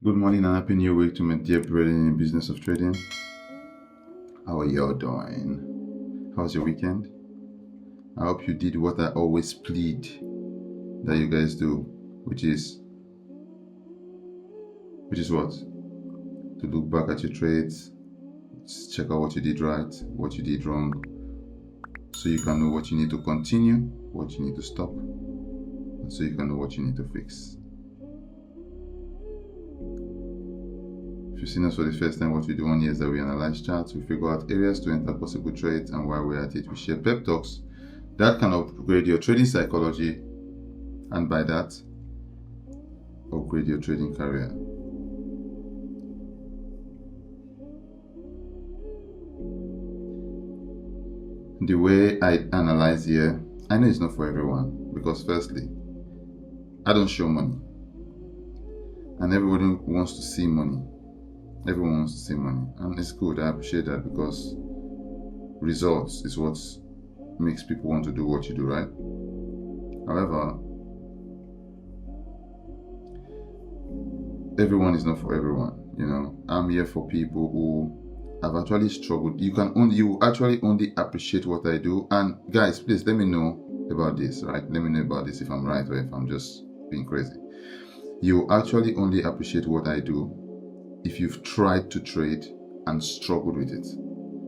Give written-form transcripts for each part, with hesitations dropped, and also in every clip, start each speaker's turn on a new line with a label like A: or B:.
A: Good morning and happy new week to my dear brethren in the business of trading. How are y'all doing? How's your weekend? I hope you did what I always plead that you guys do, which is what? To look back at your trades, check out what you did right, what you did wrong, so you can know what you need to continue, what you need to stop, and so you can know what you need to fix. If you've seen us for the first time, what we do on here is that we analyze charts, we figure out areas to enter possible trades, and while we're at it, we share pep talks that can upgrade your trading psychology, and by that, upgrade your trading career. The way I analyze here, I know it's not for everyone, because firstly, I don't show money, and everybody wants to see money. Everyone wants to see money, and it's good. I appreciate that, because results is what makes people want to do what you do, right? However, everyone is not for everyone. I'm here for people who have actually struggled. You actually only appreciate what I do. And guys, please let me know about this, right? Let me know about this if I'm right or if I'm just being crazy. You actually only appreciate what I do if you've tried to trade and struggled with it.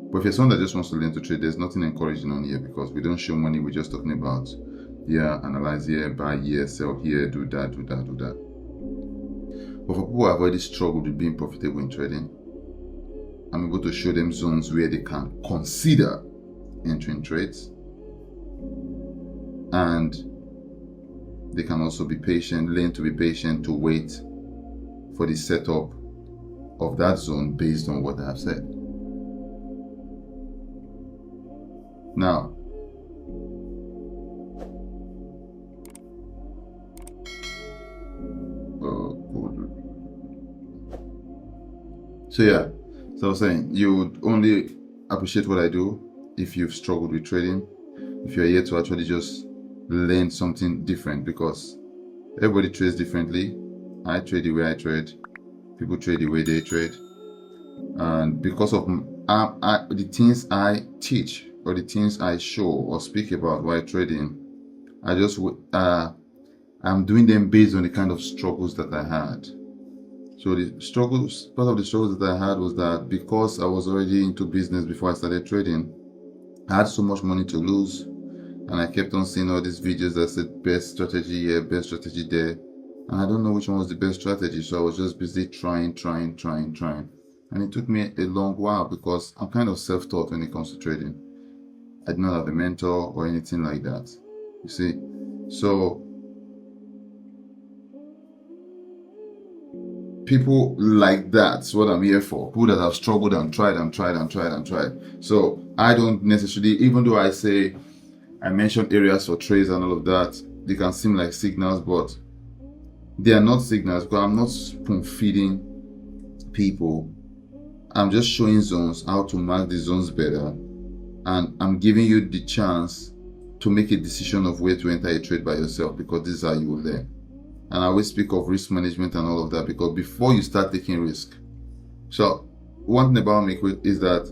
A: But if you're someone that just wants to learn to trade, there's nothing encouraging on here, because we don't show money. We're just talking about, analyze here, buy here, sell here, do that. But for people who have already struggled with being profitable in trading, I'm able to show them zones where they can consider entering trades, and they can also be patient, learn to be patient, to wait for the setup of that zone based on what I have said. Now, so I was saying, you would only appreciate what I do if you've struggled with trading, if you're here to actually just learn something different, because everybody trades differently. I trade the way I trade, people trade the way they trade, and because of the things I teach or the things I show or speak about while trading, I'm doing them based on the kind of struggles that I had. So part of the struggles that I had was that because I was already into business before I started trading, I had so much money to lose, and I kept on seeing all these videos that said best strategy here, best strategy there, and I don't know which one was the best strategy. So I was just busy trying, and it took me a long while, because I'm kind of self-taught when it comes to trading. I did not have a mentor or anything like that, you see. So people like that's what I'm here for. People that have struggled and tried. So I don't necessarily, even though I mentioned areas for trades and all of that, they can seem like signals, but they are not signals, because I'm not spoon feeding people. I'm just showing zones, how to mark the zones better, and I'm giving you the chance to make a decision of where to enter a trade by yourself, because this is how you will learn. And I always speak of risk management and all of that, because before you start taking risk. So one thing about me is that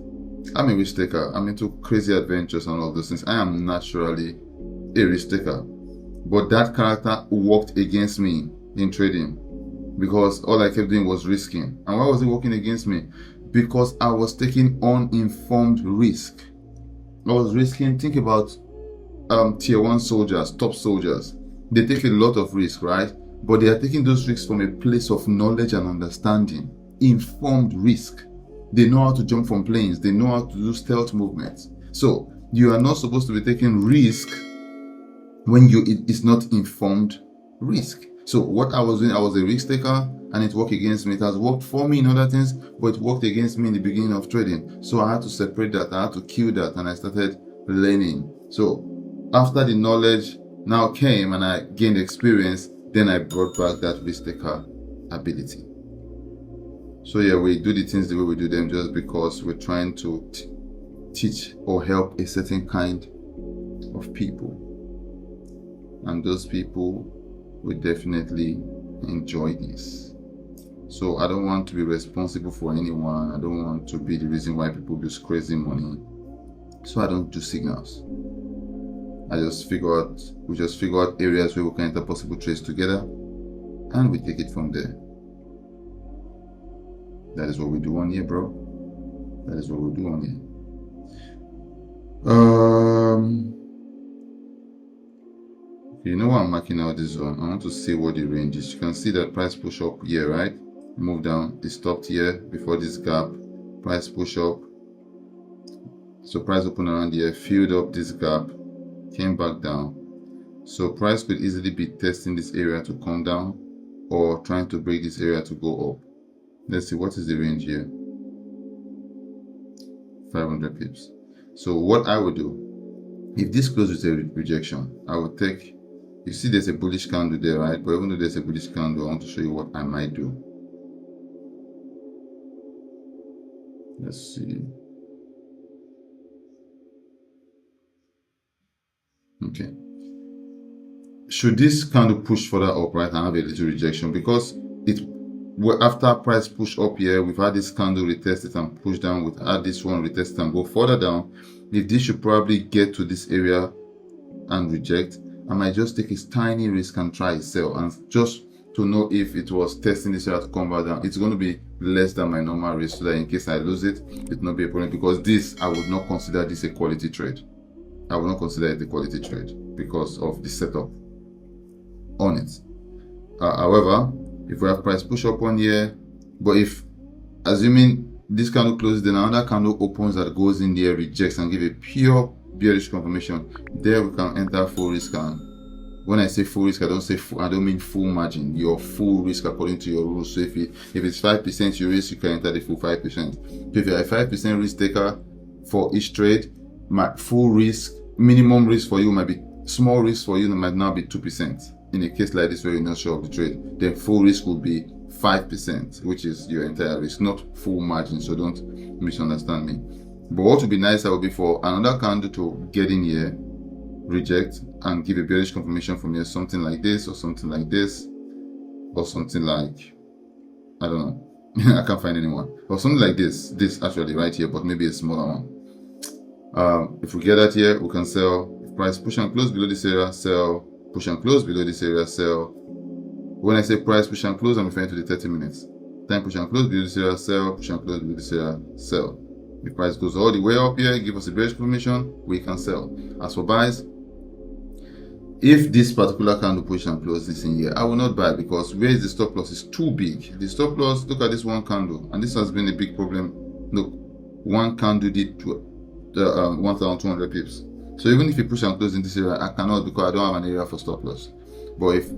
A: I'm a risk taker. I'm into crazy adventures and all of those things. I am naturally a risk taker, but that character worked against me in trading, because all I kept doing was risking. And why was it working against me? Because I was taking uninformed risk. I was risking. Think about tier 1 soldiers, top soldiers. They take a lot of risk, right? But they are taking those risks from a place of knowledge and understanding. Informed risk. They know how to jump from planes. They know how to do stealth movements. So you are not supposed to be taking risk when it's not informed risk. So what I was doing, I was a risk taker, and it worked against me. It has worked for me in other things, but it worked against me in the beginning of trading. So I had to separate that. I had to kill that, and I started learning. So after the knowledge now came and I gained experience, then I brought back that risk taker ability. So we do the things the way we do them just because we're trying to teach or help a certain kind of people, and those people will definitely enjoy this. So So I don't want to be responsible for anyone. I don't want to be the reason why people lose crazy money. So I don't do signals. We just figure out areas where we can enter possible trades together, and we take it from there. That is what we do on here, bro. That is what we do on here. You know why I'm marking out this one? I want to see what the range is. You can see that price push up here, right? Move down. It stopped here before this gap. Price push up. So price open around here, filled up this gap, came back down. So price could easily be testing this area to come down, or trying to break this area to go up. Let's see, what is the range here? 500 pips. So what I would do, if this closes with a rejection, I would take, you see there's a bullish candle there, right? But even though there's a bullish candle, I want to show you what I might do. Let's see. Okay. Should this candle push further up, right, and have a little rejection, because after price push up here, we've had this candle retest it and push down, we've had this one retest it and go further down. If this should probably get to this area and reject, I might just take a tiny risk and try sell, and just to know if it was testing this area to come back down, it's going to be less than my normal risk, so that in case I lose it, it will not be a problem. Because this, I would not consider this a quality trade. I will not consider it a quality trade because of the setup on it. However, if we have price push up on here, but if, assuming this candle closes, then another candle opens that goes in there, rejects, and give a pure bearish confirmation, there we can enter full risk. And when I say full risk, I don't mean full margin. Your full risk according to your rules. So if it's 5% your risk, you can enter the full 5%. So if you're a 5% risk taker for each trade, my full risk, minimum risk for you might be, small risk for you might now be 2%. In a case like this where you're not sure of the trade, then full risk will be 5%, which is your entire risk, not full margin. So don't misunderstand me. But what would be nicer would be for another candle to get in here, reject, and give a bearish confirmation from here, something like this, or something like this, or something like, I don't know, I can't find anyone, or something like this actually right here, but maybe a smaller one. If we get that here, we can sell. If price push and close below this area, sell. Push and close below this area, sell. When I say price push and close, I'm referring to the 30 minutes. Time push and close below this area, sell. Push and close below this area, sell. If price goes all the way up here, give us a bearish confirmation, we can sell. As for buys, if this particular candle push and close this in here, I will not buy, because where is the stop loss is too big. The stop loss, look at this one candle, and this has been a big problem. Look, one candle did 1,200 pips. So even if you push and close in this area, I cannot, because I don't have an area for stop loss. But if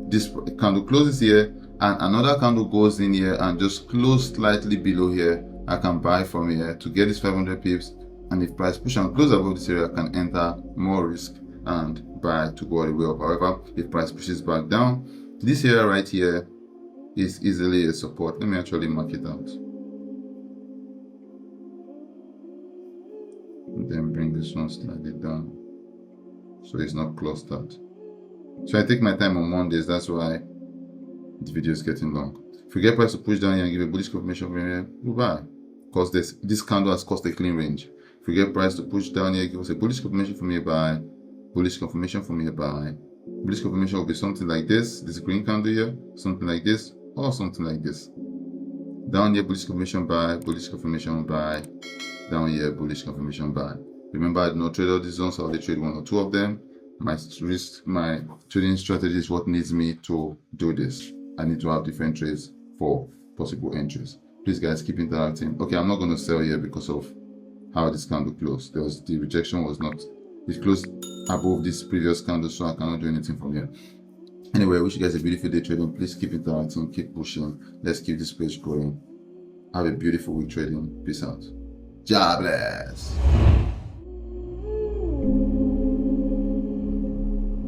A: this candle closes here and another candle goes in here and just close slightly below here, I can buy from here to get this 500 pips. And if price push and close above this area, I can enter more risk and buy to go all the way up. However, if price pushes back down, this area right here is easily a support. Let me actually mark it out. And then bring this one slightly down so it's not clustered. So I take my time on Mondays, that's why the video is getting long. If we get price to push down here and give a bullish confirmation from here, we'll buy, because this candle has caused a clean range. If we get price to push down here, give us a bullish confirmation from here, buy. Bullish confirmation from here, buy. Bullish confirmation will be something like this green candle here, something like this, or something like this. Down here, bullish confirmation, buy. Bullish confirmation, buy. Down here, bullish confirmation, buy. Remember, I do not trade all these zones. I only trade one or two of them. My trading strategy is what needs me to do this. I need to have different trades for possible entries. Please, guys, keep interacting. Okay, I'm not going to sell here because of how this candle closed. The rejection was not, it closed above this previous candle, so I cannot do anything from here. Anyway, I wish you guys a beautiful day trading. Please keep interacting, keep pushing. Let's keep this page growing. Have a beautiful week trading. Peace out. God bless.